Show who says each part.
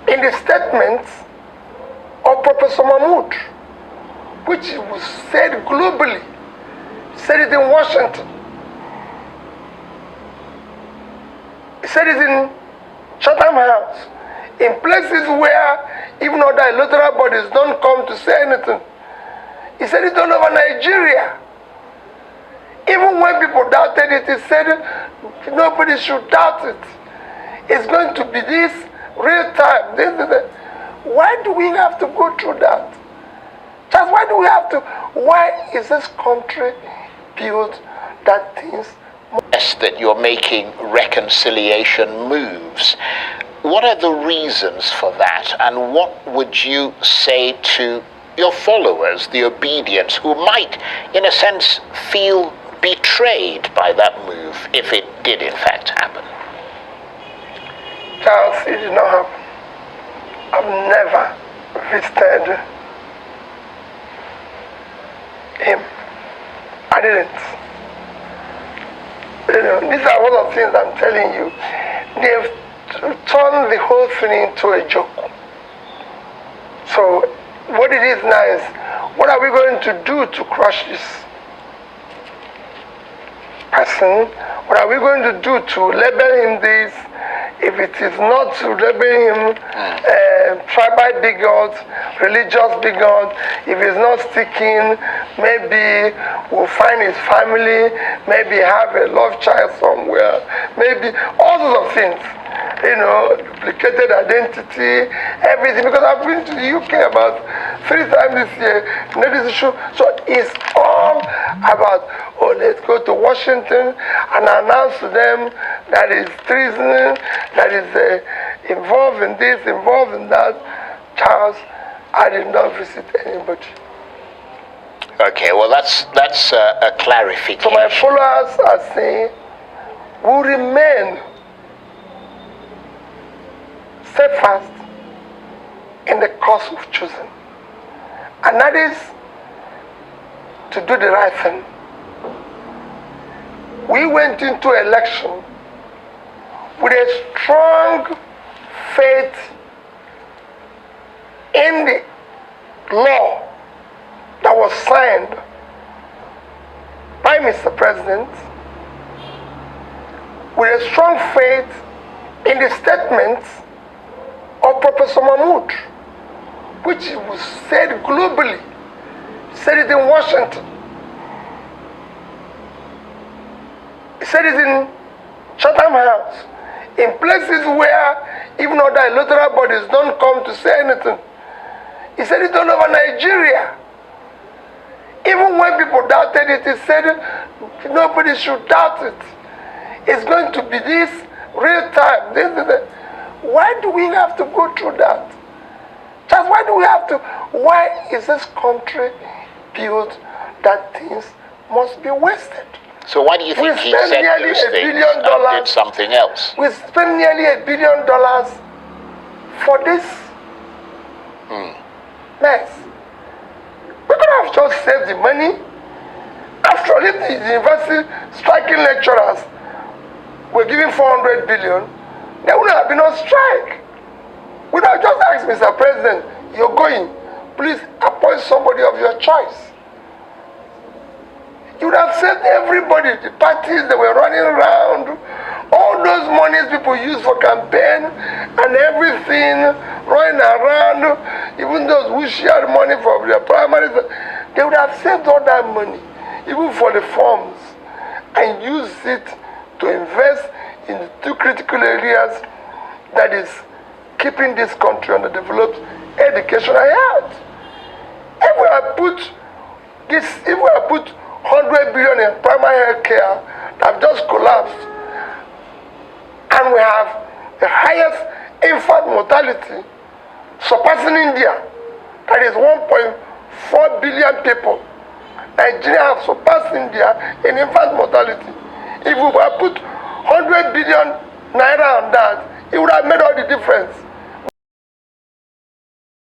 Speaker 1: in the statement of Professor Mahmoud, which was said globally, said it in Washington, said it in Chatham House, in places where even other electoral bodies don't come to say anything. He said it all over Nigeria. Even when people doubted it, he said nobody should doubt it. It's going to be this real time. Why do we have to go through that? Just why do we have to? Why is this country built that things?
Speaker 2: Yes, that you're making reconciliation moves. What are the reasons for that? And what would you say to your followers, the obedience, who might, in a sense, feel betrayed by that move if it did in fact happen?
Speaker 1: Charles, it did not happen. I've never visited him. I didn't. These are all the things I'm telling you. They've turned the whole thing into a joke. So what it is now is, what are we going to do to crush this person? What are we going to do to label him this? If it is not to label him tribal bigot, religious bigot, if it's not sticking, maybe we'll find his family, maybe have a love child somewhere, maybe all sorts of things. Duplicated identity, everything. Because I've been to the UK about 3 times this year. This issue. So it's all about, let's go to Washington and announce to them that is treason, that is involved in this, involved in that. Charles, I did not visit anybody.
Speaker 2: Okay, well that's a clarification.
Speaker 1: So my followers are saying, we remain steadfast in the course we've chosen. And that is to do the right thing. We went into election with a strong faith in the law that was signed by Mr. President, with a strong faith in the statements of Professor Mahmoud, which was said globally, said it in Washington, said it in Chatham House, in places where even other electoral bodies don't come to say anything. He said it all over Nigeria. Even when people doubted it, he said nobody should doubt it. It's going to be this real time. Why do we have to go through that? Just why do we have to? Why is this country built that things must be wasted?
Speaker 2: So why do you think he said those things and did something else?
Speaker 1: We spent nearly $1 billion for this mess. We could have just saved the money. After all, if the university striking lecturers were giving 400 billion, there would have been no strike. We would have just asked Mr. President, you're going, please appoint somebody of your choice. You would have saved everybody, the parties that were running around, all those monies people use for campaign and everything, running around, even those who shared money for their primaries, they would have saved all that money, even for the forms, and use it to invest in the 2 critical areas that is keeping this country underdeveloped: education and health. If we have put 100 billion in primary health care that have just collapsed, and we have the highest infant mortality, surpassing India, that is 1.4 billion people. Nigeria have surpassed India in infant mortality. If we had put 100 billion naira on that, it would have made all the difference.